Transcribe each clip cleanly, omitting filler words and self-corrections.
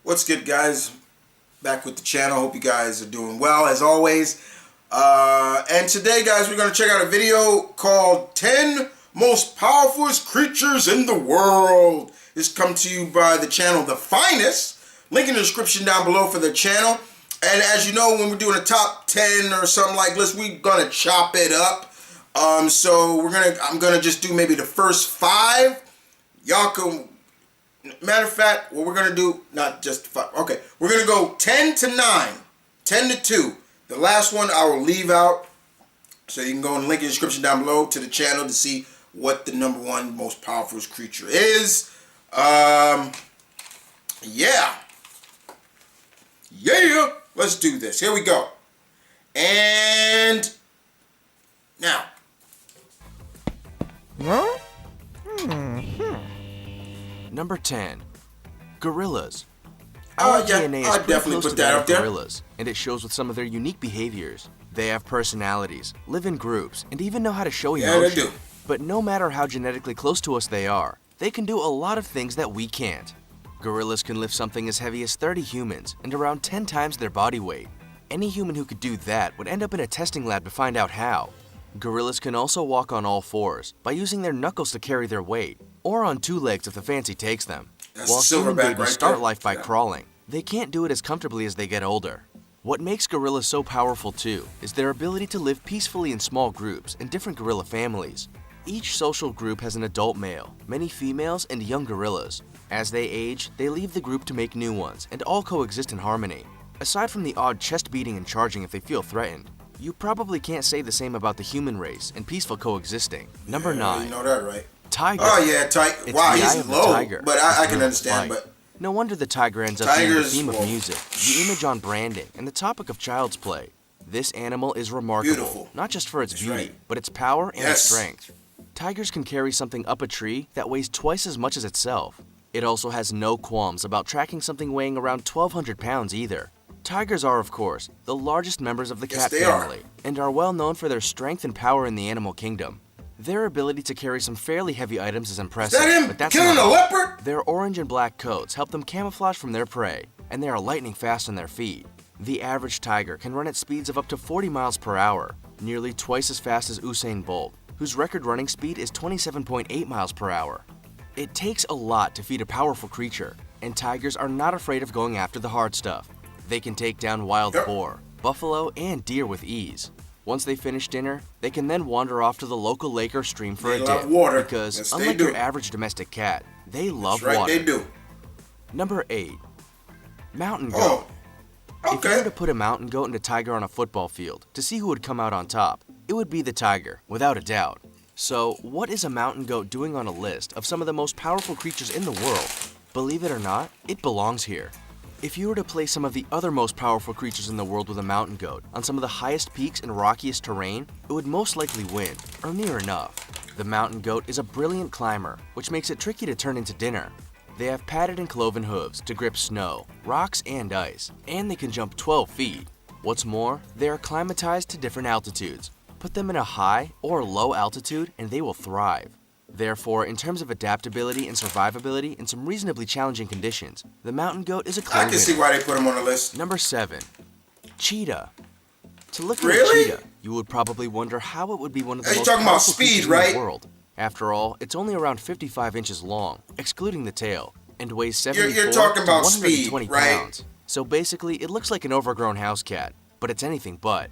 What's good, guys? Back with the channel. Hope you guys are doing well as always. And today, guys, we're going to check out a video called 10 Most Powerful Creatures in the World. This comes to you by the channel The Finest. Link in the description down below for the channel. And as you know, when we're doing a top 10 or something like this, we're going to chop it up. So I'm gonna just do maybe the first 5. Y'all can. Matter of fact, what we're going to do, not just 5, okay, we're going to go 10 to 9, 10 to 2. The last one I will leave out, so you can go and link in the description down below to the channel to see what the number 1 most powerful creature is. Yeah. Let's do this. Here we go. And now. Huh? Number 10. Gorillas. Oh, Our yeah, DNA is I'd pretty definitely close put to that that up of there. gorillas, and it shows with some of their unique behaviors. They have personalities, live in groups, and even know how to show Yeah, emotion. they do. But no matter how genetically close to us they are, they can do a lot of things that we can't. Gorillas can lift something as heavy as 30 humans and around 10 times their body weight. Any human who could do that would end up in a testing lab to find out how. Gorillas can also walk on all 4s by using their knuckles to carry their weight, or on 2 legs if the fancy takes them. That's While the human silverback babies right start there. life by Yeah. crawling, they can't do it as comfortably as they get older. What makes gorillas so powerful too is their ability to live peacefully in small groups in different gorilla families. Each social group has an adult male, many females, and young gorillas. As they age, they leave the group to make new ones and all coexist in harmony. Aside from the odd chest beating and charging if they feel threatened, you probably can't say the same about the human race and peaceful coexisting. Number Yeah, 9. You know that, right? Tiger. Oh, yeah, tiger. It's Wow, the eye he's of the low. tiger. But I It's can the understand. fight. But No wonder the tiger ends up being the Tigers theme of will- music, the image on branding, and the topic of child's play. This animal is remarkable, Beautiful. not just for its That's beauty, right. but its power and Yes. its strength. Tigers can carry something up a tree that weighs twice as much as itself. It also has no qualms about tracking something weighing around 1,200 pounds either. Tigers are, of course, the largest members of the Yes, cat they are. family, and are well known for their strength and power in the animal kingdom. Their ability to carry some fairly heavy items is impressive, is that him but that's killing not a all. leopard? Their orange and black coats help them camouflage from their prey, and they are lightning fast on their feet. The average tiger can run at speeds of up to 40 miles per hour, nearly twice as fast as Usain Bolt, whose record running speed is 27.8 miles per hour. It takes a lot to feed a powerful creature, and tigers are not afraid of going after the hard stuff. They can take down wild Yep. boar, buffalo, and deer with ease. Once they finish dinner, they can then wander off to the local lake or stream for They a love dip, water. because Yes, they unlike do. your average domestic cat, they love That's right, water. they do. Number 8. Mountain goat. Oh, If you were okay. to put a mountain goat and a tiger on a football field to see who would come out on top, it would be the tiger, without a doubt. So, what is a mountain goat doing on a list of some of the most powerful creatures in the world? Believe it or not, it belongs here. If you were to place some of the other most powerful creatures in the world with a mountain goat on some of the highest peaks and rockiest terrain, it would most likely win, or near enough. The mountain goat is a brilliant climber, which makes it tricky to turn into dinner. They have padded and cloven hooves to grip snow, rocks, and ice, and they can jump 12 feet. What's more, they are climatized to different altitudes. Put them in a high or low altitude and they will thrive. Therefore, in terms of adaptability and survivability in some reasonably challenging conditions, the mountain goat is a clear I can see winner. why they put him on the list. Number 7. Cheetah. To look at Really? a cheetah, you would probably wonder how it would be one of the Hey, you most talking about powerful speed, creatures in right? the world. After all, it's only around 55 inches long, excluding the tail, and weighs 74 You're talking to about 120 speed, right? pounds. So basically, it looks like an overgrown house cat, but it's anything but.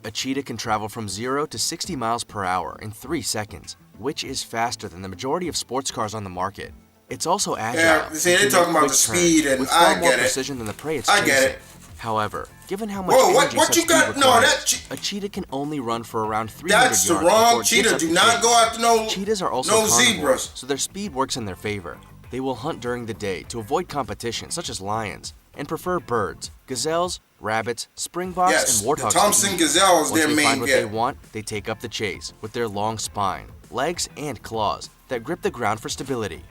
A cheetah can travel from 0 to 60 miles per hour in 3 seconds, which is faster than the majority of sports cars on the market. It's also agile. Yeah, see, and they're can talking make about quick the turns speed, and with I far more get it. precision than the prey it's I chasing. get it. However, given how much Whoa, energy what such you speed got? No, requires, that a cheetah can only run for around 300 That's the yards before wrong it gives cheetah. up Do the not chase. go after no Cheetahs are also no carnivores, zebras. so their speed works in their favor. They will hunt during the day to avoid competition, such as lions, and prefer birds, gazelles, rabbits, springboks, Yes, and warthogs. the Thompson to eat. gazelle is Once their they main find what get. they want, they take up the chase with their long spine, legs, and claws that grip the ground for stability.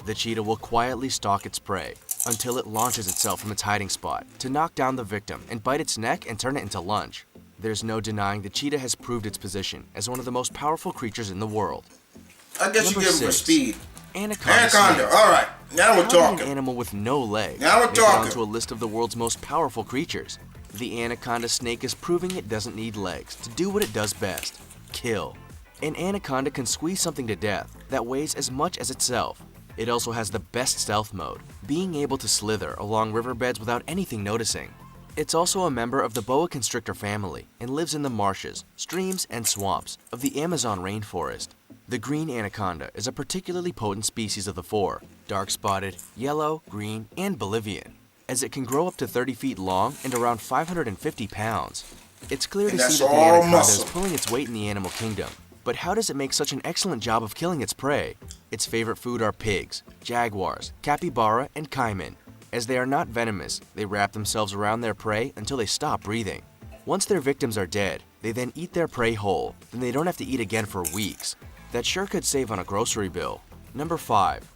The cheetah will quietly stalk its prey until it launches itself from its hiding spot to knock down the victim and bite its neck and turn it into lunch. There's no denying the cheetah has proved its position as one of the most powerful creatures in the world. I guess Number you give him for 6. speed. Anaconda. All right. Now we're How did an talking. animal with no legs Now we're make it talking. onto a list of the world's most powerful creatures? The anaconda snake is proving it doesn't need legs to do what it does best: kill. An anaconda can squeeze something to death that weighs as much as itself. It also has the best stealth mode, being able to slither along riverbeds without anything noticing. It's also a member of the boa constrictor family and lives in the marshes, streams, and swamps of the Amazon rainforest. The green anaconda is a particularly potent species of the four: dark spotted, yellow, green, and Bolivian, as it can grow up to 30 feet long and around 550 pounds. It's clear to And that's see that the all anaconda muscle. is pulling its weight in the animal kingdom. But how does it make such an excellent job of killing its prey? Its favorite food are pigs, jaguars, capybara, and caiman. As they are not venomous, they wrap themselves around their prey until they stop breathing. Once their victims are dead, they then eat their prey whole, then they don't have to eat again for weeks. That sure could save on a grocery bill. Number 5.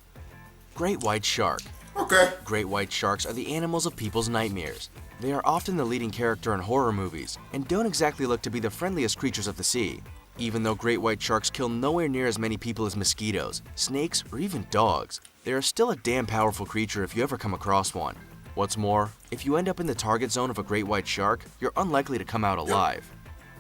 Great white shark. Okay. Great white sharks are the animals of people's nightmares. They are often the leading character in horror movies and don't exactly look to be the friendliest creatures of the sea. Even though great white sharks kill nowhere near as many people as mosquitoes, snakes, or even dogs, they are still a damn powerful creature if you ever come across one. What's more, if you end up in the target zone of a great white shark, you're unlikely to come out alive.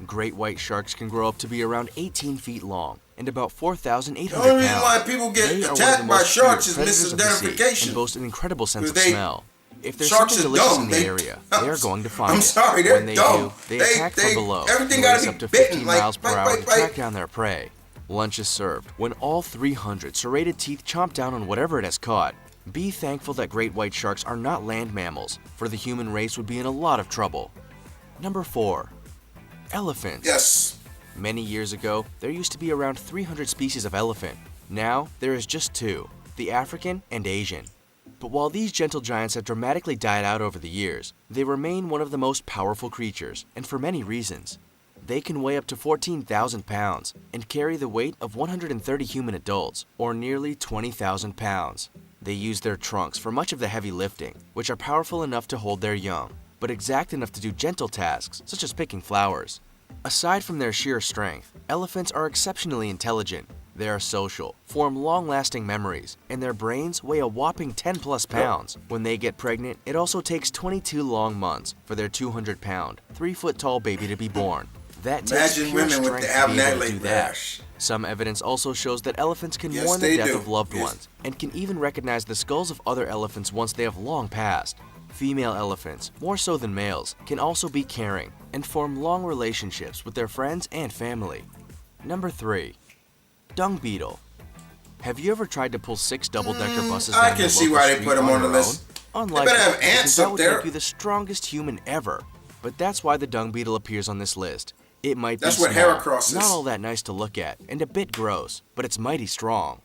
Great white sharks can grow up to be around 18 feet long and about 4,800 The pounds. only reason why people get They are one of attacked the by most sharks feared is predators of the sea misidentification. and boast an incredible sense of Because smell. If there's sharks something are delicious dumb. in the area, they are going to find I'm it. sorry, they're When they dumb. do, they attack from below everything and gotta race be up to bitten, 15 like, miles per hour to like. track down their prey. Lunch is served when all 300 serrated teeth chomp down on whatever it has caught. Be thankful that great white sharks are not land mammals, for the human race would be in a lot of trouble. Number 4. Elephants. Yes. Many years ago, there used to be around 300 species of elephant. Now, there is just 2, the African and Asian. But while these gentle giants have dramatically died out over the years, they remain one of the most powerful creatures, and for many reasons. They can weigh up to 14,000 pounds and carry the weight of 130 human adults, or nearly 20,000 pounds. They use their trunks for much of the heavy lifting, which are powerful enough to hold their young, but exact enough to do gentle tasks, such as picking flowers. Aside from their sheer strength, elephants are exceptionally intelligent. They are social, form long-lasting memories, and their brains weigh a whopping 10+ pounds. When they get pregnant, it also takes 22 long months for their 200-pound, 3-foot-tall baby to be born. That takes Imagine pure women with strength the to be able to abnegate do that. rash. Some evidence also shows that elephants can Yes, mourn the they death do. of loved Yes. ones and can even recognize the skulls of other elephants once they have long passed. Female elephants, more so than males, can also be caring and form long relationships with their friends and family. Number 3. Dung beetle. Have you ever tried to pull 6 double-decker buses I down can your see local why they street put 'em on the your list. own? They Unlikely, better have because ants that up would there. make you the strongest human ever. But that's why the dung beetle appears on this list. It might That's be what small, Heracross is. not all that nice to look at, and a bit gross, but it's mighty strong.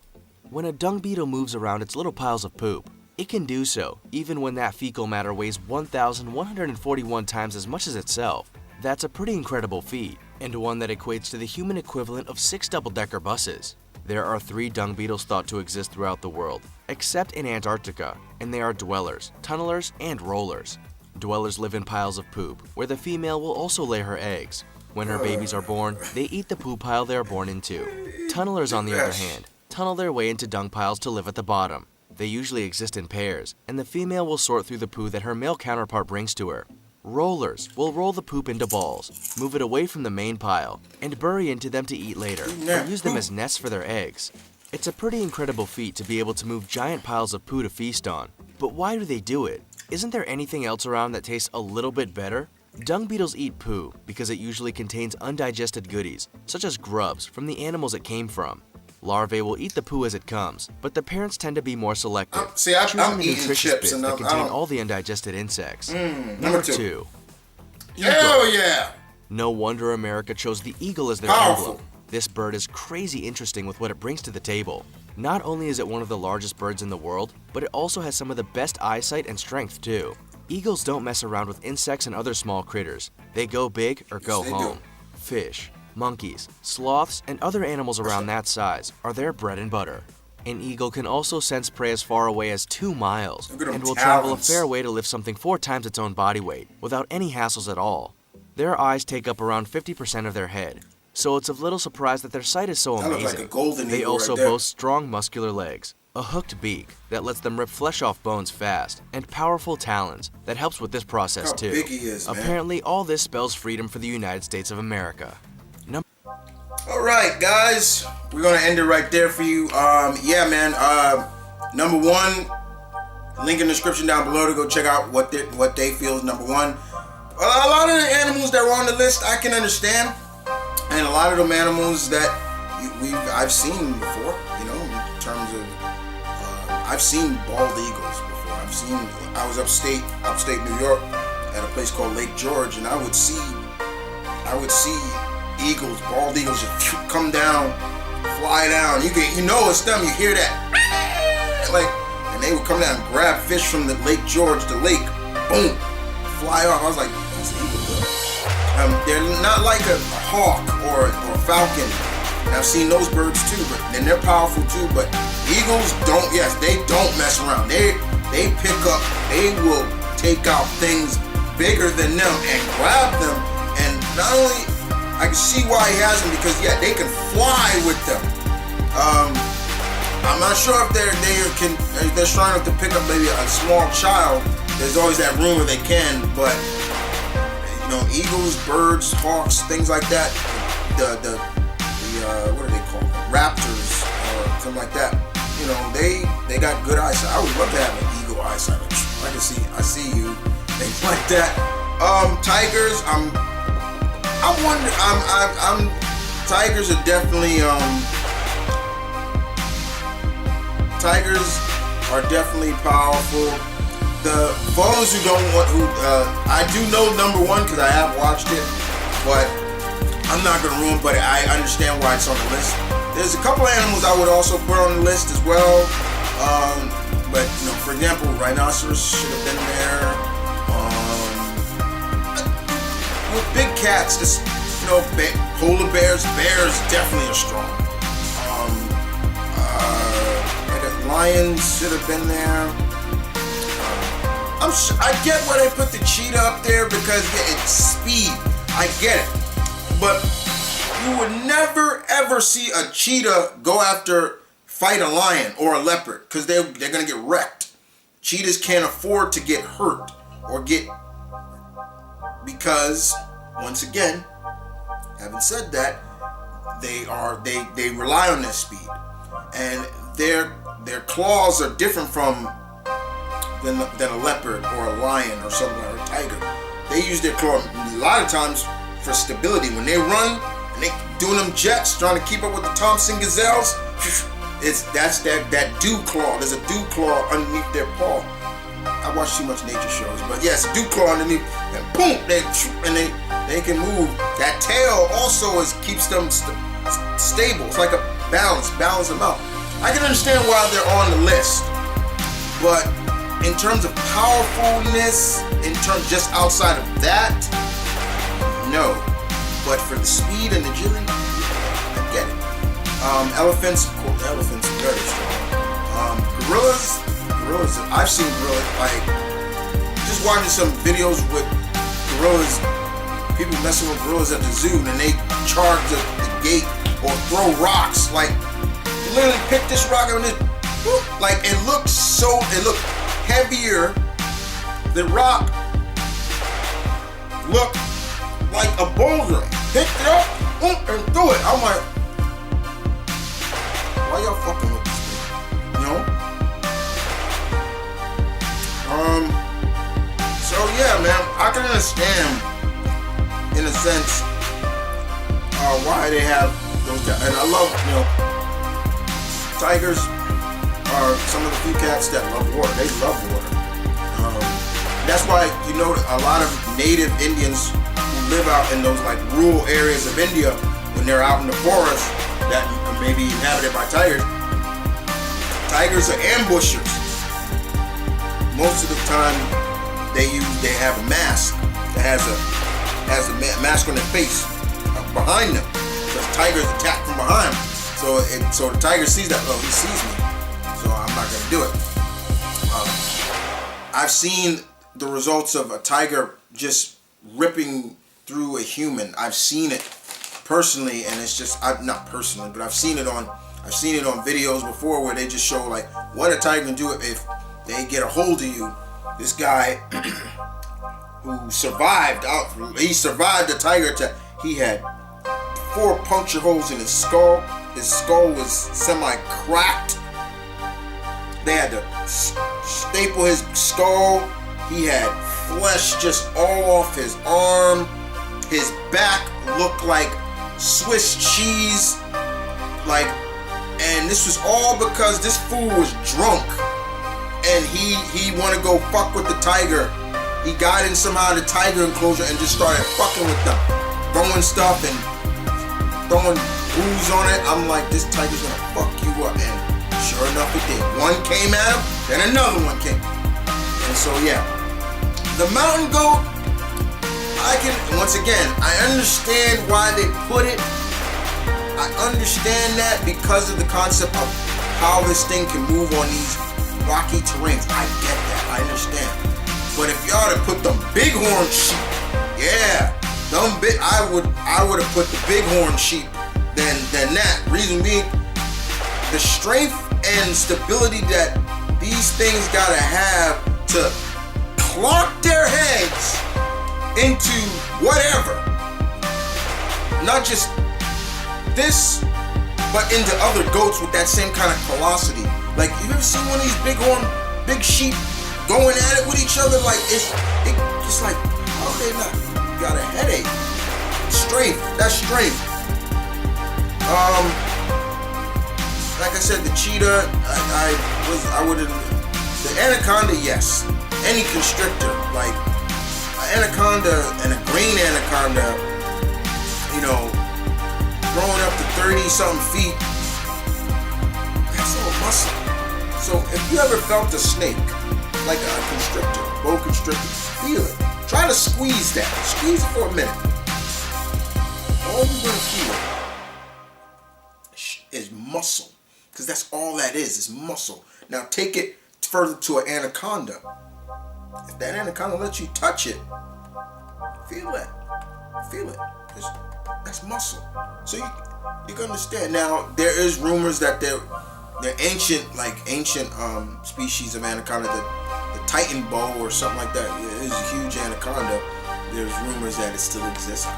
When a dung beetle moves around its little piles of poop, it can do so even when that fecal matter weighs 1,141 times as much as itself. That's a pretty incredible feat, and one that equates to the human equivalent of 6 double-decker buses. There are 3 dung beetles thought to exist throughout the world, except in Antarctica, and they are dwellers, tunnelers, and rollers. Dwellers live in piles of poop, where the female will also lay her eggs. When her babies are born, they eat the poop pile they are born into. Tunnelers, on the other hand, tunnel their way into dung piles to live at the bottom. They usually exist in pairs, and the female will sort through the poo that her male counterpart brings to her. Rollers will roll the poop into balls, move it away from the main pile, and bury into them to eat later, or use them as nests for their eggs. It's a pretty incredible feat to be able to move giant piles of poo to feast on. But why do they do it? Isn't there anything else around that tastes a little bit better? Dung beetles eat poo because it usually contains undigested goodies, such as grubs from the animals it came from. Larvae will eat the poo as it comes, but the parents tend to be more selective, choosing I'm the eating nutritious chips bits and that I contain don't. all the undigested insects. Number 2. Eagle. Hell yeah. No wonder America chose the eagle as their Powerful. emblem. This bird is crazy interesting with what it brings to the table. Not only is it one of the largest birds in the world, but it also has some of the best eyesight and strength too. Eagles don't mess around with insects and other small critters. They go big or go Yes, they home. Fish, monkeys, sloths, and other animals around that size are their bread and butter. An eagle can also sense prey as far away as 2 miles Look at them and will travel a talons. fair way to lift something 4 times its own body weight without any hassles at all. Their eyes take up around 50% of their head, so it's of little surprise that their sight is so That looks amazing. like a golden They eagle also right there. boast strong muscular legs. a hooked beak that lets them rip flesh off bones fast, and powerful talons that helps with this process How too. big he is, man. Apparently, all this spells freedom for the United States of America. All right, guys, we're gonna end it right there for you. Yeah, man. Number one, link in the description down below to go check out what they feel is number one. A lot of the animals that were on the list I can understand, and a lot of them animals that I've seen before. You know, in terms of I've seen bald eagles before. I was upstate New York, at a place called Lake George, and I would see eagles, bald eagles, just come down, fly down. You know it's them. You hear that, like, and they would come down and grab fish from the Lake George, the lake, boom, fly off. I was like, these eagles are. They're not like a hawk or a falcon. And I've seen those birds too, and they're powerful too. But eagles don't. Yes, they don't mess around. They pick up. They will take out things bigger than them and grab them. And not only, I can see why he has them, because yeah, they can fly with them. I'm not sure if they're strong enough to pick up maybe a small child. There's always that rumor they can, but you know, eagles, birds, hawks, things like that. The what are they called? Raptors or something like that. You know, they got good eyesight. I would love to have an eagle eyesight. I see you, things like that. Tigers, tigers are definitely powerful. For those who don't want, I do know number one because I have watched it, but I'm not gonna ruin. But I understand why it's on the list. There's a couple animals I would also put on the list as well. But you know, for example, rhinoceros should have been there. With big cats, just, you know, polar bears definitely are strong. Lions should have been there. I get why they put the cheetah up there, because yeah, it's speed. I get it, but you would never ever see a cheetah fight a lion or a leopard, because they're gonna get wrecked. Cheetahs can't afford to get hurt or get, because once again, having said that, they rely on their speed, and their claws are different than a leopard or a lion or something, or a tiger. They use their claw a lot of times for stability. When they run and they doing them jets, trying to keep up with the Thompson gazelles, that's that dew claw. There's a dew claw underneath their paw. I watch too much nature shows, but yes, dew claw underneath, and boom, they can move. That tail also keeps them stable. It's like a balance them out. I can understand why they're on the list, but in terms of powerfulness, just outside of that, no. But for the speed and agility, I get it. Elephants, of course, elephants are very strong. Gorillas, I've seen gorillas, like, just watching some videos with gorillas, people messing with gorillas at the zoo, and they charge the gate or throw rocks, like, literally pick this rock and just, like, it looked heavier. The rock looked like a boulder. Picked it up and threw it. I'm like, why y'all fucking with this thing? You know? So yeah, man, I can understand, in a sense, why they have those guys. And I love, you know, tigers are some of the few cats that love water. They love water. That's why, you know, a lot of native Indians who live out in those like rural areas of India, when they're out in the forest that may be inhabited by tigers are ambushers. Most of the time, they have a mask that has a mask on their face behind them, because tigers attack from behind. So the tiger sees that. Oh, he sees me, so I'm not gonna do it. I've seen the results of a tiger just ripping through a human. I've seen it personally, and it's just, not personally, but I've seen it on I've seen it on videos before where they just show like what a tiger can do if they get a hold of you. This guy who survived, he survived the tiger attack. He had 4 puncture holes in his skull. His skull was semi-cracked. They had to staple his skull. He had flesh just all off his arm. His back looked like Swiss cheese. And this was all because this fool was drunk. And he wanted to go fuck with the tiger. He got in somehow the tiger enclosure and just started fucking with them. Throwing stuff and throwing booze on it. I'm like, this tiger's gonna fuck you up. And sure enough, it did. One came at him, then another one came. And so, yeah. The mountain goat, once again, I understand why they put it. I understand that because of the concept of how this thing can move on these rocky terrains. I get that, I understand. But if y'all to put them bighorn sheep, yeah, I would have put the bighorn sheep than that. Reason being, the strength and stability that these things gotta have to clock their heads into whatever. Not just this, but into other goats with that same kind of velocity. Like, you ever seen one of these big sheep going at it with each other? Like, it's like, how they not got a headache? Strength, that's strength. Like I said, the cheetah, I wouldn't. The anaconda, yes. Any constrictor, like an anaconda and a green anaconda, growing up to 30-something feet, that's all muscle. So if you ever felt a snake, like a constrictor, boa constrictor, feel it. Try to squeeze that. Squeeze it for a minute. All you're gonna feel is muscle, because that's all that is muscle. Now take it further to an anaconda. If that anaconda lets you touch it, feel it. That's muscle. So you can understand. Now there is rumors that they're ancient species of anaconda, the Titan boa or something like that. It is a huge anaconda. There's rumors that it still exists. I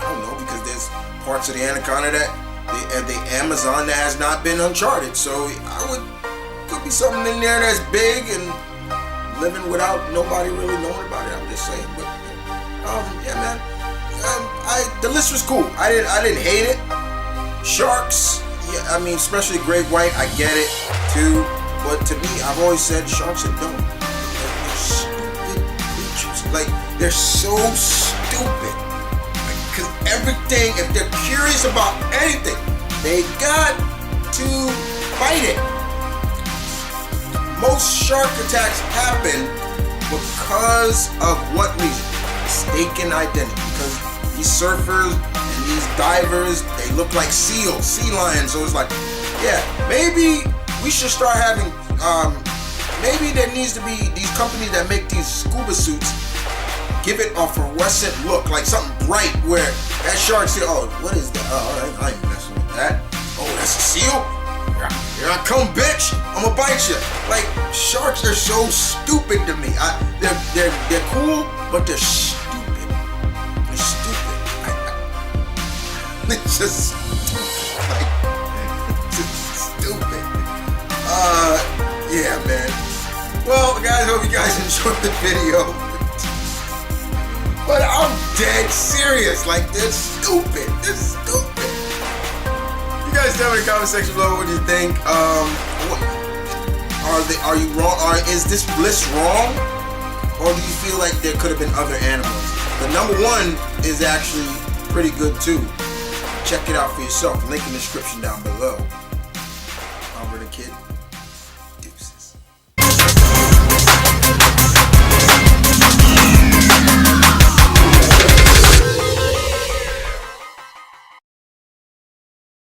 don't know, because there's parts of the anaconda that the Amazon that has not been uncharted. So could be something in there that's big and living without nobody really knowing about it. I'm just saying. But yeah, man. The list was cool. I didn't hate it. Sharks, yeah, I mean, especially great white, I get it too. But to me, I've always said sharks are dumb. They're stupid creatures. Like, they're so stupid. Because everything, if they're curious about anything, they got to fight it. Most shark attacks happen because of what reason? Mistaken identity. Because these surfers and these divers, they look like seals, sea lions. So it's like, yeah, maybe we should start having, maybe there needs to be these companies that make these scuba suits, give it a fluorescent look, like something bright where that shark say, oh, what is that? Oh, I ain't messing with that. Oh, that's a seal? Here I come, bitch! I'ma bite you. Like, sharks are so stupid to me. They're cool, but they're stupid. They're stupid. It's just stupid. Yeah, man. Well, guys, hope you guys enjoyed the video. But I'm dead serious. Like, they're stupid. They're stupid. You guys tell me in the comment section below what you think. Are you wrong? Is this list wrong? Or do you feel like there could have been other animals? The number 1 is actually pretty good too. Check it out for yourself. Link in the description down below. I'm Kid.